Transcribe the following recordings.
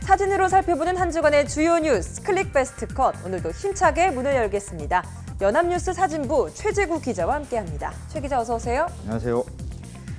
사진으로 살펴보는 한 주간의 주요 뉴스 클릭 베스트 컷. 오늘도 힘차게 문을 열겠습니다. 연합뉴스 사진부 최재구 기자와 함께합니다. 최 기자 어서 오세요. 안녕하세요.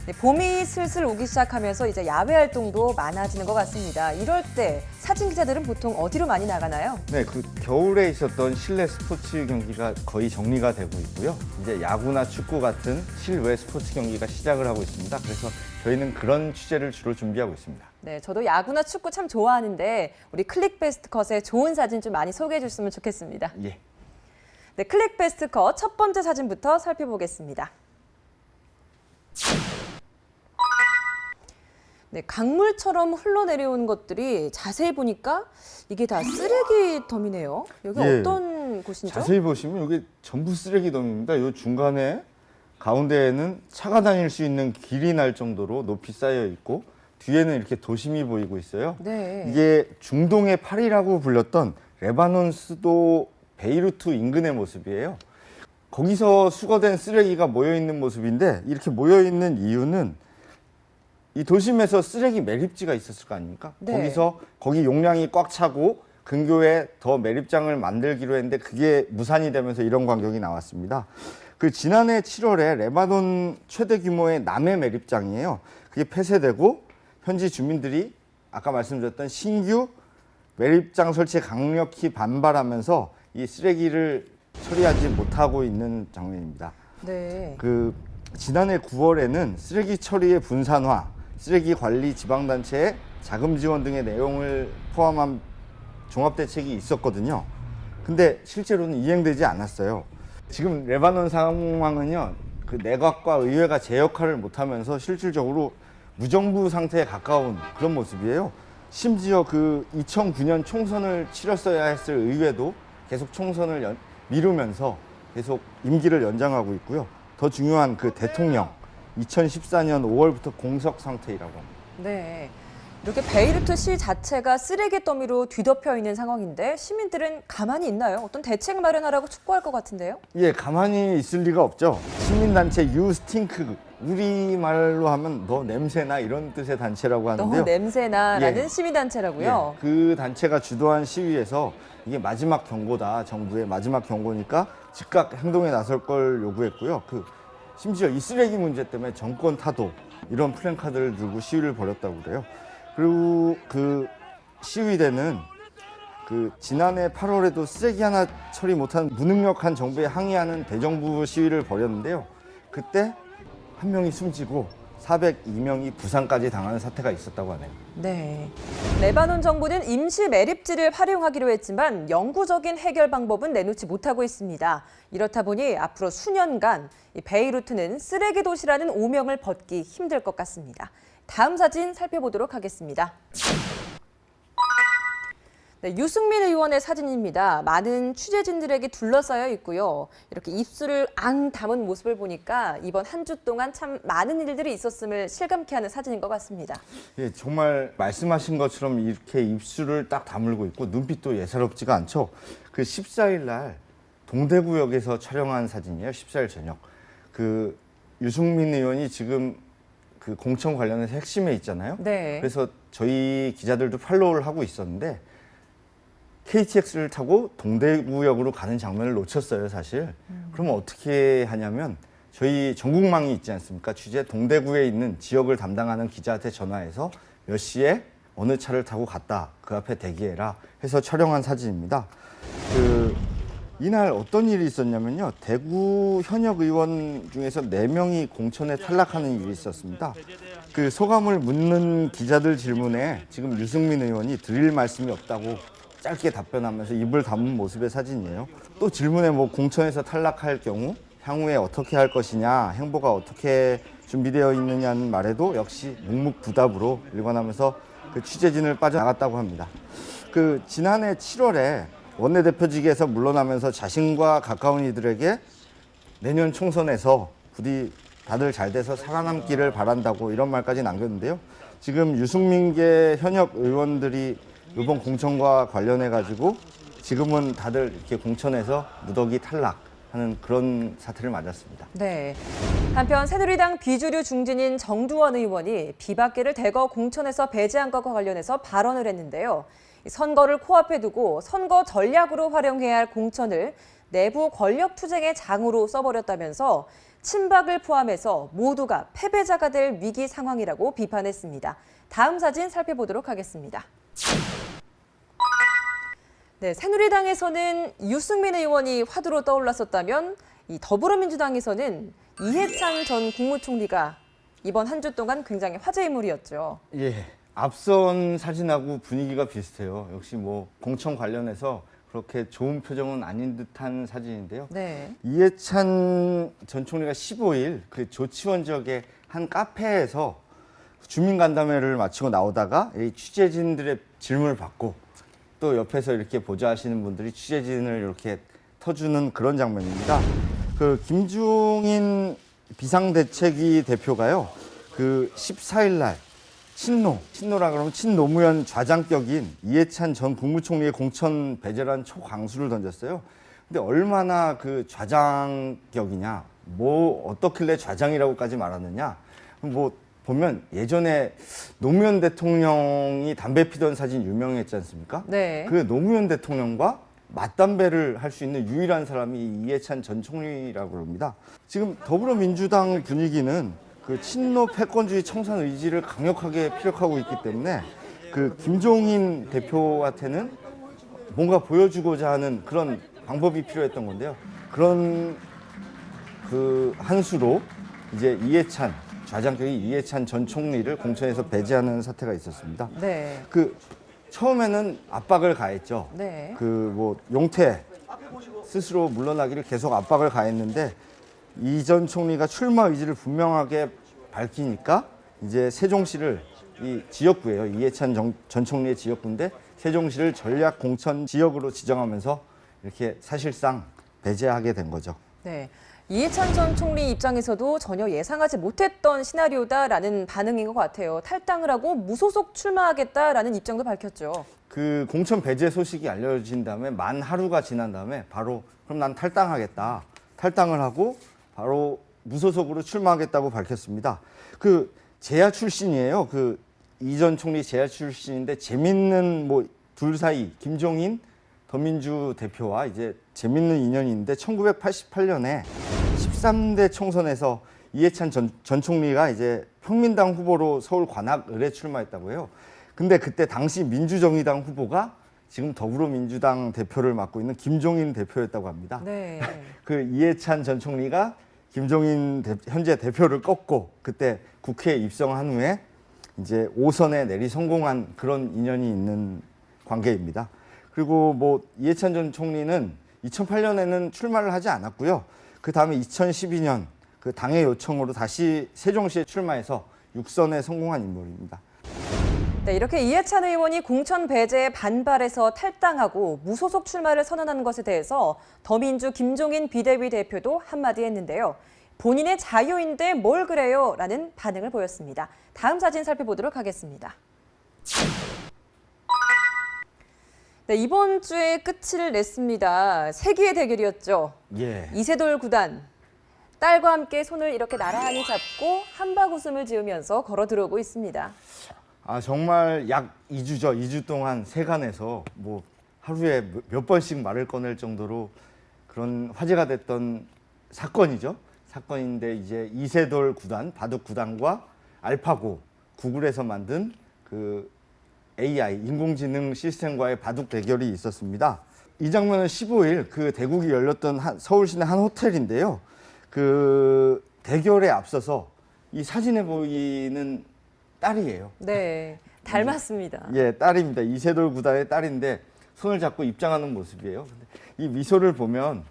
네, 봄이 슬슬 오기 시작하면서 이제 야외 활동도 많아지는 것 같습니다. 이럴 때 사진 기자들은 보통 어디로 많이 나가나요? 네, 그 겨울에 있었던 실내 스포츠 경기가 거의 정리가 되고 있고요. 이제 야구나 축구 같은 실외 스포츠 경기가 시작을 하고 있습니다. 그래서 저희는 그런 취재를 주로 준비하고 있습니다. 네, 저도 야구나 축구 참 좋아하는데 우리 클릭 베스트 컷에 좋은 사진 좀 많이 소개해 줬으면 좋겠습니다. 예. 네, 클릭 베스트 컷 첫 번째 사진부터 살펴보겠습니다. 네, 강물처럼 흘러내려오는 것들이 자세히 보니까 이게 다 쓰레기 덤이네요. 여기 예. 어떤 곳이죠? 자세히 보시면 이게 전부 쓰레기 덤입니다. 이 중간에 가운데에는 차가 다닐 수 있는 길이 날 정도로 높이 쌓여 있고 뒤에는 이렇게 도심이 보이고 있어요. 네. 이게 중동의 파리라고 불렸던 레바논 수도 베이루트 인근의 모습이에요. 거기서 수거된 쓰레기가 모여 있는 모습인데 이렇게 모여 있는 이유는 이 도심에서 쓰레기 매립지가 있었을 거 아닙니까? 네. 거기서 거기 용량이 꽉 차고 근교에 더 매립장을 만들기로 했는데 그게 무산이 되면서 이런 광경이 나왔습니다. 그 지난해 7월에 레바논 최대 규모의 남해 매립장이에요. 그게 폐쇄되고 현지 주민들이 아까 말씀드렸던 신규 매립장 설치에 강력히 반발하면서 이 쓰레기를 처리하지 못하고 있는 장면입니다. 네. 그 지난해 9월에는 쓰레기 처리의 분산화, 쓰레기 관리 지방단체의 자금 지원 등의 내용을 포함한 종합대책이 있었거든요. 근데 실제로는 이행되지 않았어요. 지금 레바논 상황은요, 그 내각과 의회가 제 역할을 못하면서 실질적으로 무정부 상태에 가까운 그런 모습이에요. 심지어 그 2009년 총선을 치렀어야 했을 의회도 계속 총선을 미루면서 계속 임기를 연장하고 있고요. 더 중요한 그 대통령 2014년 5월부터 공석 상태이라고 합니다. 네. 이렇게 베이루트 시 자체가 쓰레기 더미로 뒤덮여 있는 상황인데 시민들은 가만히 있나요? 어떤 대책 마련하라고 촉구할 것 같은데요? 예, 가만히 있을 리가 없죠. 시민단체 유스팅크, 우리말로 하면 너 냄새나 이런 뜻의 단체라고 하는데요. 너무 냄새나라는 예. 시민단체라고요? 예, 그 단체가 주도한 시위에서 이게 마지막 경고다, 정부의 마지막 경고니까 즉각 행동에 나설 걸 요구했고요. 심지어 이 쓰레기 문제 때문에 정권 타도 이런 플랜카드를 들고 시위를 벌였다고 그래요. 그리고 그 시위대는 지난해 8월에도 쓰레기 하나 처리 못한 무능력한 정부에 항의하는 대정부 시위를 벌였는데요. 그때 한 명이 숨지고 402명이 부상까지 당하는 사태가 있었다고 하네요. 네. 레바논 정부는 임시 매립지를 활용하기로 했지만 영구적인 해결 방법은 내놓지 못하고 있습니다. 이렇다 보니 앞으로 수년간 이 베이루트는 쓰레기 도시라는 오명을 벗기 힘들 것 같습니다. 다음 사진 살펴보도록 하겠습니다. 네, 유승민 의원의 사진입니다. 많은 취재진들에게 둘러싸여 있고요. 이렇게 입술을 앙 담은 모습을 보니까 이번 한 주 동안 참 많은 일들이 있었음을 실감케 하는 사진인 것 같습니다. 예, 정말 말씀하신 것처럼 이렇게 입술을 딱 다물고 있고 눈빛도 예사롭지가 않죠. 그 14일 날 동대구역에서 촬영한 사진이에요. 14일 저녁. 그 유승민 의원이 지금 그 공천 관련해서 핵심에 있잖아요. 네. 그래서 저희 기자들도 팔로우를 하고 있었는데 KTX를 타고 동대구역으로 가는 장면을 놓쳤어요, 사실. 그러면 어떻게 하냐면 저희 전국망이 있지 않습니까? 취재 동대구에 있는 지역을 담당하는 기자한테 전화해서 몇 시에 어느 차를 타고 갔다. 그 앞에 대기해라 해서 촬영한 사진입니다. 이날 어떤 일이 있었냐면요. 대구 현역 의원 중에서 4명이 공천에 탈락하는 일이 있었습니다. 그 소감을 묻는 기자들 질문에 지금 유승민 의원이 드릴 말씀이 없다고 짧게 답변하면서 입을 다문 모습의 사진이에요. 또 질문에 공천에서 탈락할 경우 향후에 어떻게 할 것이냐, 행보가 어떻게 준비되어 있느냐는 말에도 역시 묵묵부답으로 일관하면서 그 취재진을 빠져나갔다고 합니다. 지난해 7월에 원내대표직에서 물러나면서 자신과 가까운 이들에게 내년 총선에서 부디 다들 잘 돼서 살아남기를 바란다고 이런 말까지 남겼는데요. 지금 유승민계 현역 의원들이 이번 공천과 관련해 가지고 지금은 다들 이렇게 공천에서 무더기 탈락, 하는 그런 사태를 맞았습니다. 네. 한편 새누리당 비주류 중진인 정두원 의원이 비박계를 대거 공천에서 배제한 것과 관련해서 발언을 했는데요. 선거를 코앞에 두고 선거 전략으로 활용해야 할 공천을 내부 권력 투쟁의 장으로 써버렸다면서 친박을 포함해서 모두가 패배자가 될 위기 상황이라고 비판했습니다. 다음 사진 살펴보도록 하겠습니다. 네, 새누리당에서는 유승민 의원이 화두로 떠올랐었다면 이 더불어민주당에서는 이해찬 전 국무총리가 이번 한 주 동안 굉장히 화제 인물이었죠. 예, 앞선 사진하고 분위기가 비슷해요. 역시 뭐 공천 관련해서 그렇게 좋은 표정은 아닌 듯한 사진인데요. 네. 이해찬 전 총리가 15일 그 조치원 지역의 한 카페에서 주민간담회를 마치고 나오다가 이 취재진들의 질문을 받고 또 옆에서 이렇게 보좌하시는 분들이 취재진을 이렇게 터주는 그런 장면입니다. 그 김종인 비상대책위 대표가요, 그 14일 날 친노라 그러면 친노무현 좌장격인 이해찬 전 국무총리의 공천 배제란 초강수를 던졌어요. 근데 얼마나 그 좌장격이냐, 뭐 어떻길래 좌장이라고까지 말하느냐, 뭐 보면 예전에 노무현 대통령이 담배 피던 사진 유명했지 않습니까? 네. 그 노무현 대통령과 맞담배를 할 수 있는 유일한 사람이 이해찬 전 총리라고 합니다. 지금 더불어민주당 분위기는 그 친노 패권주의 청산 의지를 강력하게 피력하고 있기 때문에 그 김종인 대표한테는 뭔가 보여주고자 하는 그런 방법이 필요했던 건데요. 그런 그 한 수로 이제 좌장격이 이해찬 전 총리를 공천에서 배제하는 사태가 있었습니다. 네. 그 처음에는 압박을 가했죠. 네. 그 뭐 용태 스스로 물러나기를 계속 압박을 가했는데 이 전 총리가 출마 의지를 분명하게 밝히니까 이제 세종시를 이 지역구예요. 이해찬 전 총리의 지역구인데 세종시를 전략 공천 지역으로 지정하면서 이렇게 사실상 배제하게 된 거죠. 네. 이해찬 전 총리 입장에서도 전혀 예상하지 못했던 시나리오다라는 반응인 것 같아요. 탈당을 하고 무소속 출마하겠다라는 입장도 밝혔죠. 그 공천 배제 소식이 알려진 다음에 만 하루가 지난 다음에 바로 그럼 난 탈당하겠다. 탈당을 하고 바로 무소속으로 출마하겠다고 밝혔습니다. 그 재야 출신이에요. 그 이 전 총리 재야 출신인데 재밌는 뭐 둘 사이 김종인 더민주 대표와 이제 재밌는 인연이 있는데 1988년에 13대 총선에서 이해찬 전 총리가 이제 평민당 후보로 서울 관악을에 출마했다고 해요. 근데 그때 당시 민주정의당 후보가 지금 더불어민주당 대표를 맡고 있는 김종인 대표였다고 합니다. 네. 그 이해찬 전 총리가 김종인 현재 대표를 꺾고 그때 국회에 입성한 후에 이제 5선에 내리 성공한 그런 인연이 있는 관계입니다. 그리고 뭐 이해찬 전 총리는 2008년에는 출마를 하지 않았고요. 그 다음에 2012년 그 당의 요청으로 다시 세종시에 출마해서 6선에 성공한 인물입니다. 네, 이렇게 이해찬 의원이 공천 배제에 반발해서 탈당하고 무소속 출마를 선언한 것에 대해서 더민주 김종인 비대위 대표도 한마디 했는데요. 본인의 자유인데 뭘 그래요? 라는 반응을 보였습니다. 다음 사진 살펴보도록 하겠습니다. 네, 이번 주에 끝을 냈습니다. 세기의 대결이었죠. 예. 이세돌 구단. 딸과 함께 손을 이렇게 나란히 잡고 한박 웃음을 지으면서 걸어 들어오고 있습니다. 아 정말 약 2주죠. 2주 동안 세간에서 뭐 하루에 몇 번씩 말을 꺼낼 정도로 그런 화제가 됐던 사건이죠. 사건인데 이제 이세돌 구단, 바둑 구단과 알파고, 구글에서 만든 그 AI, 인공지능 시스템과의 바둑 대결이 있었습니다. 이 장면은 15일 그 대국이 열렸던 서울 시내 한 호텔인데요. 그 대결에 앞서서 이 사진에 보이는 딸이에요. 네, 닮았습니다. 예, 딸입니다. 이세돌 구단의 딸인데 손을 잡고 입장하는 모습이에요. 근데 이 미소를 보면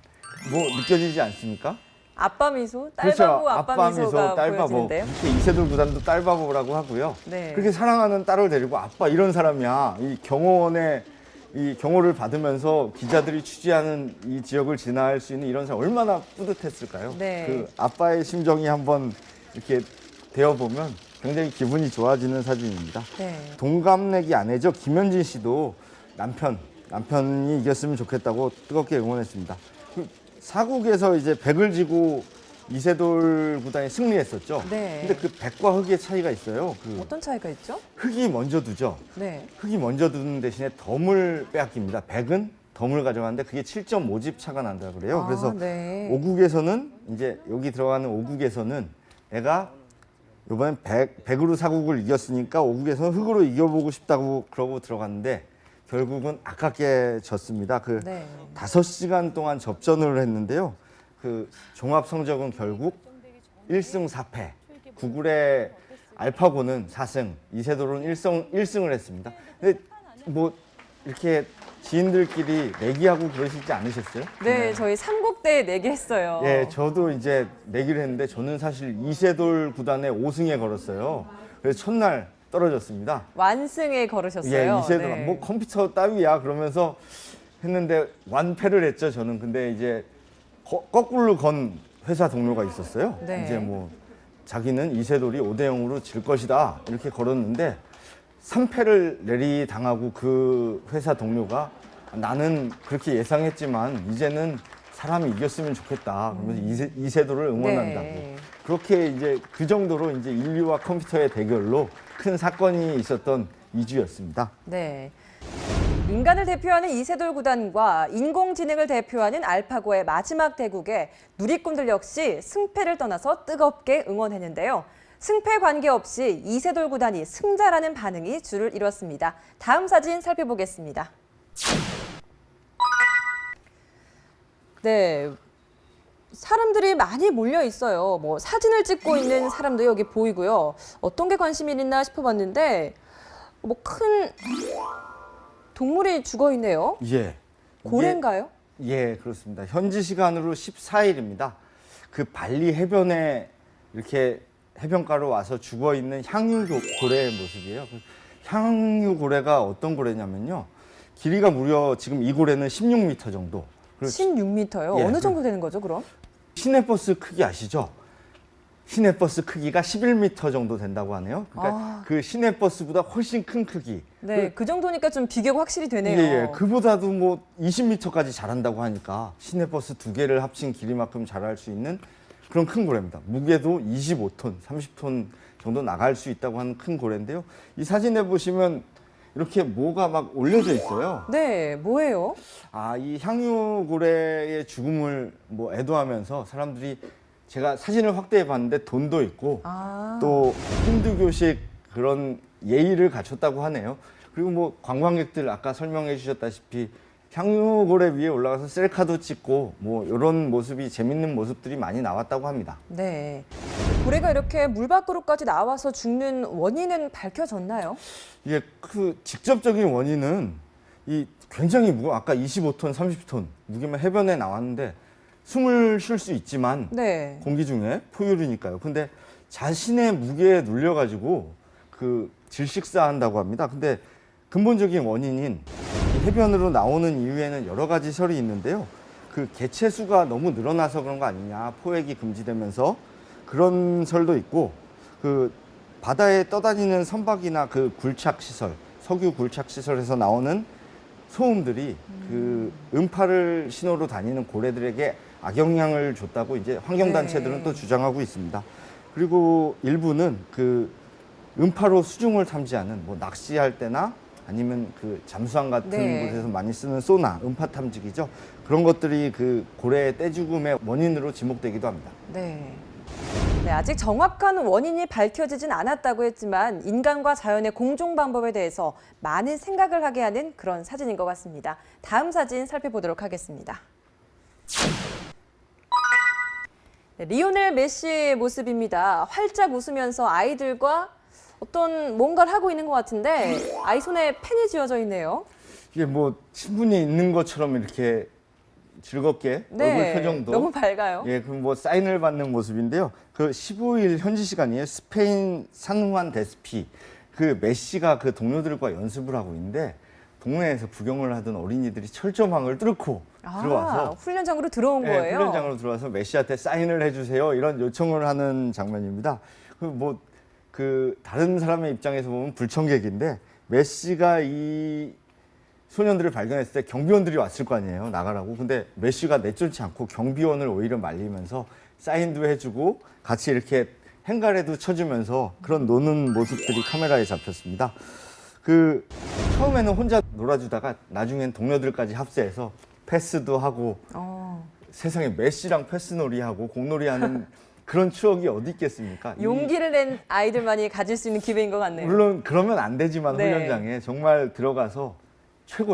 뭐 느껴지지 않습니까? 아빠 미소, 그렇죠. 딸바보 아빠 미소가 보여지는데요. 이렇게 이세돌 구단도 딸바보라고 하고요. 네. 그렇게 사랑하는 딸을 데리고 아빠 이런 사람이야. 이 경호원의 이 경호를 받으면서 기자들이 취재하는 이 지역을 지나갈 수 있는 이런 사람 얼마나 뿌듯했을까요? 네. 그 아빠의 심정이 한번 이렇게 되어 보면 굉장히 기분이 좋아지는 사진입니다. 네. 동갑내기 아내죠. 김현진 씨도 남편이 이겼으면 좋겠다고 뜨겁게 응원했습니다. 사국에서 이제 백을 지고 이세돌 구단이 승리했었죠. 네. 근데 그 백과 흑의 차이가 있어요. 그 어떤 차이가 있죠? 흑이 먼저 두죠. 네. 흑이 먼저 두는 대신에 덤을 빼앗깁니다. 백은 덤을 가져가는데 그게 7.5집 차가 난다 그래요. 그래서 네. 오국에서는 이제 여기 들어가는 오국에서는 내가 이번엔 백으로 사국을 이겼으니까 오국에서는 흑으로 이겨보고 싶다고 그러고 들어갔는데 결국은 아깝게 졌습니다. 그 네. 5시간 동안 접전을 했는데요. 그 종합 성적은 결국 1승 4패. 구글의 알파고는 4승, 이세돌은 1승을 했습니다. 근데 뭐 이렇게 지인들끼리 내기하고 그러시지 않으셨어요? 네, 저희 삼국대 내기했어요. 예, 저도 이제 내기를 했는데 저는 사실 이세돌 구단의 5승에 걸었어요. 그래서 첫날 떨어졌습니다. 완승에 걸으셨어요. 예, 이세돌 네. 뭐 컴퓨터 따위야 그러면서 했는데 완패를 했죠. 저는 근데 이제 거꾸로 건 회사 동료가 있었어요. 네. 이제 뭐 자기는 이세돌이 5대 0으로 질 것이다 이렇게 걸었는데 3패를 내리당하고 그 회사 동료가 나는 그렇게 예상했지만 이제는 사람이 이겼으면 좋겠다. 그러면서 이세돌을 응원한다고. 네. 그렇게 이제 그 정도로 이제 인류와 컴퓨터의 대결로 큰 사건이 있었던 2주였습니다. 네. 인간을 대표하는 이세돌 구단과 인공지능을 대표하는 알파고의 마지막 대국에 누리꾼들 역시 승패를 떠나서 뜨겁게 응원했는데요. 승패 관계없이 이세돌 구단이 승자라는 반응이 줄을 이뤘습니다. 다음 사진 살펴보겠습니다. 네. 사람들이 많이 몰려 있어요. 뭐 사진을 찍고 있는 사람도 여기 보이고요. 어떤 게 관심이 있나 싶어봤는데 뭐 큰 동물이 죽어 있네요. 예. 고래인가요? 예, 그렇습니다. 현지 시간으로 14일입니다. 그 발리 해변에 이렇게 해변가로 와서 죽어 있는 향유 고래의 모습이에요. 그 향유 고래가 어떤 고래냐면요. 길이가 무려 지금 이 고래는 16m 정도. 그리고 16m요? 예, 어느 정도 되는 거죠, 그럼? 시내버스 크기 아시죠? 시내버스 크기가 11m 정도 된다고 하네요. 그러니까 아. 그 시내버스보다 훨씬 큰 크기. 네, 그 정도니까 좀 비교가 확실히 되네요. 예, 그보다도 뭐 20m까지 자란다고 하니까 시내버스 2개를 합친 길이만큼 자랄 수 있는 그런 큰 고래입니다. 무게도 25톤, 30톤 정도 나갈 수 있다고 하는 큰 고래인데요. 이 사진에 보시면 이렇게 뭐가 막 올려져 있어요. 네, 뭐예요? 아, 이 향유 고래의 죽음을 뭐 애도하면서 사람들이 제가 사진을 확대해 봤는데 돈도 있고 아, 또 힌두교식 그런 예의를 갖췄다고 하네요. 그리고 뭐 관광객들 아까 설명해 주셨다시피 향유고래 위에 올라가서 셀카도 찍고 뭐 이런 모습이 재밌는 모습들이 많이 나왔다고 합니다. 네. 고래가 이렇게 물 밖으로까지 나와서 죽는 원인은 밝혀졌나요? 이게 그 직접적인 원인은 이 굉장히 무거워 아까 25톤, 30톤 무게만 해변에 나왔는데 숨을 쉴 수 있지만 네. 공기 중에 포유류니까요. 근데 자신의 무게에 눌려가지고 그 질식사한다고 합니다. 근데 근본적인 원인인 이 해변으로 나오는 이유에는 여러 가지 설이 있는데요. 그 개체 수가 너무 늘어나서 그런 거 아니냐, 포획이 금지되면서 그런 설도 있고, 그 바다에 떠다니는 선박이나 그 굴착 시설, 석유 굴착 시설에서 나오는 소음들이 그 음파를 신호로 다니는 고래들에게 악영향을 줬다고 이제 환경단체들은 네. 또 주장하고 있습니다. 그리고 일부는 그 음파로 수중을 탐지하는 뭐 낚시할 때나 아니면 그 잠수함 같은 네. 곳에서 많이 쓰는 소나, 음파 탐지기죠. 그런 것들이 그 고래의 떼죽음의 원인으로 지목되기도 합니다. 네. 네, 아직 정확한 원인이 밝혀지진 않았다고 했지만 인간과 자연의 공존 방법에 대해서 많은 생각을 하게 하는 그런 사진인 것 같습니다. 다음 사진 살펴보도록 하겠습니다. 네, 리오넬 메시의 모습입니다. 활짝 웃으면서 아이들과 어떤 뭔가를 하고 있는 것 같은데 아이 손에 펜이 쥐어져 있네요. 이게 뭐 친분이 있는 것처럼 이렇게 즐겁게 얼굴 표정도 너무 밝아요. 예, 그럼 뭐 사인을 받는 모습인데요. 그 15일 현지 시간이에요. 스페인 산후안 데스피 그 메시가 그 동료들과 연습을 하고 있는데 동네에서 구경을 하던 어린이들이 철조망을 뚫고 들어와서 훈련장으로 들어온 예, 거예요. 훈련장으로 들어와서 메시한테 사인을 해주세요 이런 요청을 하는 장면입니다. 그 다른 사람의 입장에서 보면 불청객인데 메시가 이 소년들을 발견했을 때 경비원들이 왔을 거 아니에요. 나가라고. 근데 메시가 내쫓지 않고 경비원을 오히려 말리면서 사인도 해주고 같이 이렇게 행가래도 쳐주면서 그런 노는 모습들이 카메라에 잡혔습니다. 그 처음에는 혼자 놀아주다가 나중엔 동료들까지 합세해서 패스도 하고 세상에 메시랑 패스놀이하고 공놀이하는 그런 추억이 어디 있겠습니까? 용기를 낸 아이들만이 가질 수 있는 기회인 것 같네요. 물론 그러면 안 되지만 네. 훈련장에 정말 들어가서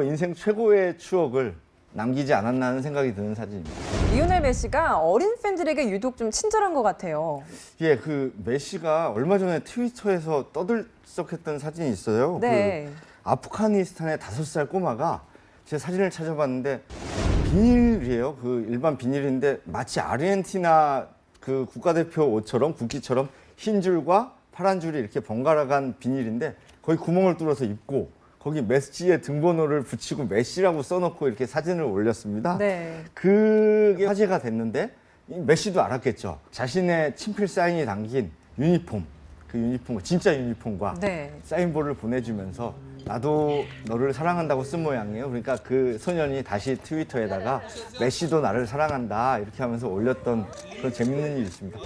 인생 최고의 추억을 남기지 않았나 하는 생각이 드는 사진입니다. 리오넬 메시가 어린 팬들에게 유독 좀 친절한 것 같아요. 예, 그 메시가 얼마 전에 트위터에서 떠들썩했던 사진이 있어요. 네. 그 아프가니스탄의 5살 꼬마가 제 사진을 찾아봤는데 비닐이에요. 그 일반 비닐인데 마치 아르헨티나 그 국가대표 옷처럼 국기처럼 흰 줄과 파란 줄이 이렇게 번갈아간 비닐인데 거기 구멍을 뚫어서 입고 거기 메시의 등번호를 붙이고 메시라고 써놓고 이렇게 사진을 올렸습니다. 네. 그게 화제가 됐는데 이 메시도 알았겠죠. 자신의 친필 사인이 담긴 유니폼, 그 유니폼, 진짜 유니폼과 네. 사인볼을 보내주면서 나도 너를 사랑한다고 쓴 모양이에요. 그러니까 그 소년이 다시 트위터에다가 메시도 나를 사랑한다 이렇게 하면서 올렸던 그런 재밌는 일이 있습니다.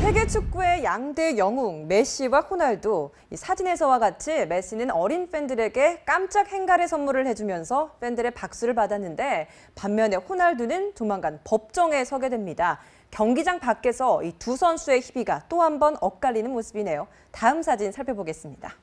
세계 축구의 양대 영웅 메시와 호날두. 이 사진에서와 같이 메시는 어린 팬들에게 깜짝 행가래 선물을 해주면서 팬들의 박수를 받았는데 반면에 호날두는 조만간 법정에 서게 됩니다. 경기장 밖에서 이 두 선수의 희비가 또 한 번 엇갈리는 모습이네요. 다음 사진 살펴보겠습니다.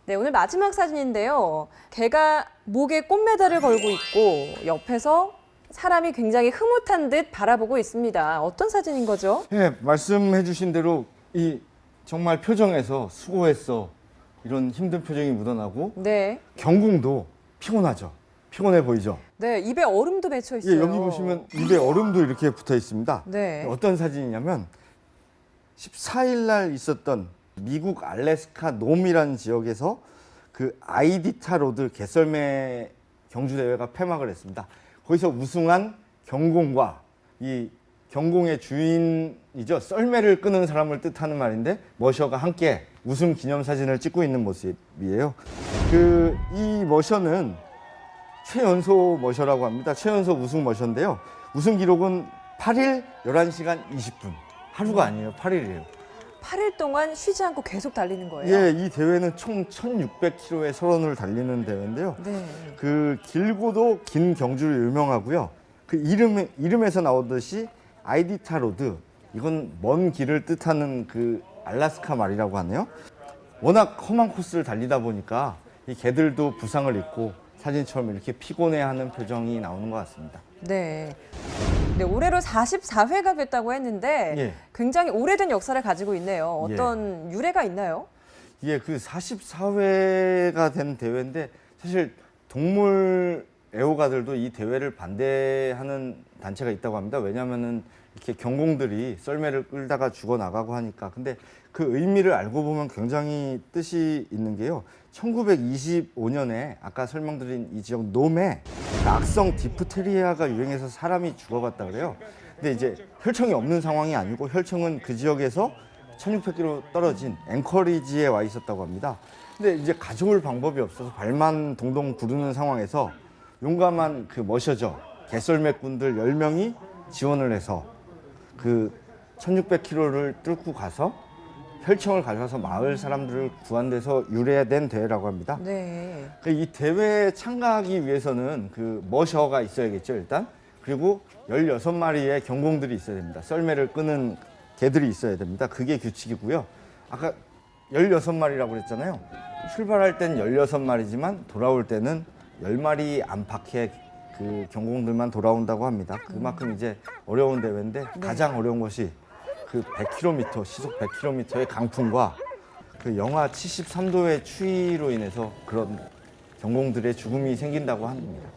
네, 오늘 마지막 사진인데요. 개가 목에 꽃메달을 걸고 있고 옆에서 사람이 굉장히 흐뭇한 듯 바라보고 있습니다. 어떤 사진인 거죠? 예, 말씀해 주신 대로 이 정말 표정에서 수고했어 이런 힘든 표정이 묻어나고 네. 경공도 피곤하죠. 피곤해 보이죠. 네, 입에 얼음도 맺혀 예, 있어요. 여기 보시면 입에 얼음도 이렇게 붙어 있습니다. 네. 어떤 사진이냐면 14일 날 있었던 미국 알래스카 놈이라는 지역에서 그 아이디타 로드 개썰매 경주 대회가 폐막을 했습니다. 거기서 우승한 경공과 이 경공의 주인이죠. 썰매를 끄는 사람을 뜻하는 말인데 머셔가 함께 우승 기념 사진을 찍고 있는 모습이에요. 이 머셔는 최연소 머셔라고 합니다. 최연소 우승 머셔인데요. 우승 기록은 8일 11시간 20분. 하루가 아니에요. 8일이에요. 8일 동안 쉬지 않고 계속 달리는 거예요. 예, 이 대회는 총 1,600km의 설원을 달리는 대회인데요. 네. 그 길고도 긴 경주로 유명하고요. 그 이름에서 나오듯이 아이디타 로드, 이건 먼 길을 뜻하는 그 알래스카 말이라고 하네요. 워낙 험한 코스를 달리다 보니까 이 개들도 부상을 입고 사진처럼 이렇게 피곤해하는 표정이 나오는 것 같습니다. 네. 네, 올해로 44회가 됐다고 했는데 예. 굉장히 오래된 역사를 가지고 있네요. 어떤 유래가 있나요? 예, 그 44회가 된 대회인데 사실 동물 애호가들도 이 대회를 반대하는 단체가 있다고 합니다. 왜냐하면은 이렇게 경공들이 썰매를 끌다가 죽어 나가고 하니까. 근데 그 의미를 알고 보면 굉장히 뜻이 있는 게요. 1925년에 아까 설명드린 이 지역 놈에 악성 디프테리아가 유행해서 사람이 죽어갔다 그래요. 근데 이제 혈청이 없는 상황이 아니고 혈청은 그 지역에서 1600km 떨어진 앵커리지에 와 있었다고 합니다. 근데 이제 가져올 방법이 없어서 발만 동동 구르는 상황에서 용감한 그 머셔죠. 개썰매꾼들 10명이 지원을 해서 그 1600km를 뚫고 가서 혈청을 가져와서 마을 사람들을 구한 데서 유래된 대회라고 합니다. 네. 이 대회에 참가하기 위해서는 그 머셔가 있어야겠죠, 일단. 그리고 16마리의 경공들이 있어야 됩니다. 썰매를 끄는 개들이 있어야 됩니다. 그게 규칙이고요. 아까 16마리라고 그랬잖아요. 출발할 땐 16마리지만 돌아올 때는 10마리 안팎의 그 경공들만 돌아온다고 합니다. 그만큼 이제 어려운 대회인데 가장 어려운 것이 그 100km, 시속 100km의 강풍과 그 영하 73도의 추위로 인해서 그런 경공들의 죽음이 생긴다고 합니다.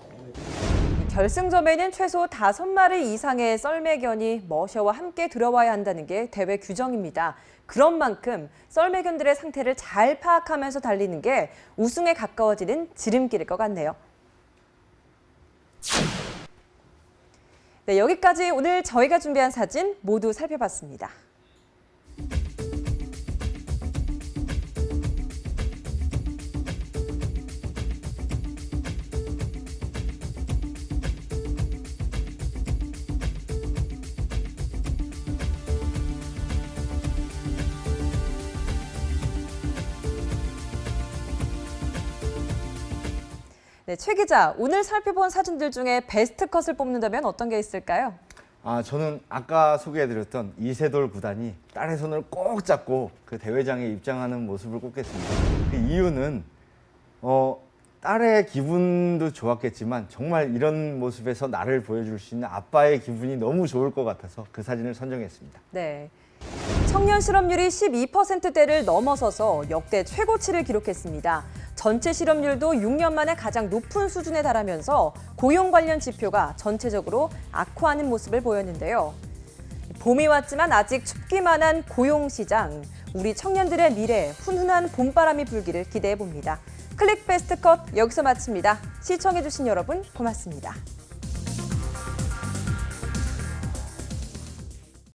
결승점에는 최소 5마리 이상의 썰매견이 머셔와 함께 들어와야 한다는 게 대회 규정입니다. 그런 만큼 썰매견들의 상태를 잘 파악하면서 달리는 게 우승에 가까워지는 지름길일 것 같네요. 네, 여기까지 오늘 저희가 준비한 사진 모두 살펴봤습니다. 네, 최 기자, 오늘 살펴본 사진들 중에 베스트 컷을 뽑는다면 어떤 게 있을까요? 저는 아까 소개해드렸던 이세돌 구단이 딸의 손을 꼭 잡고 그 대회장에 입장하는 모습을 꼽겠습니다. 그 이유는 딸의 기분도 좋았겠지만 정말 이런 모습에서 나를 보여줄 수 있는 아빠의 기분이 너무 좋을 것 같아서 그 사진을 선정했습니다. 네. 청년 실업률이 12%대를 넘어서서 역대 최고치를 기록했습니다. 전체 실업률도 6년 만에 가장 높은 수준에 달하면서 고용 관련 지표가 전체적으로 악화하는 모습을 보였는데요. 봄이 왔지만 아직 춥기만 한 고용 시장. 우리 청년들의 미래에 훈훈한 봄바람이 불기를 기대해 봅니다. 클릭 베스트 컷 여기서 마칩니다. 시청해주신 여러분 고맙습니다.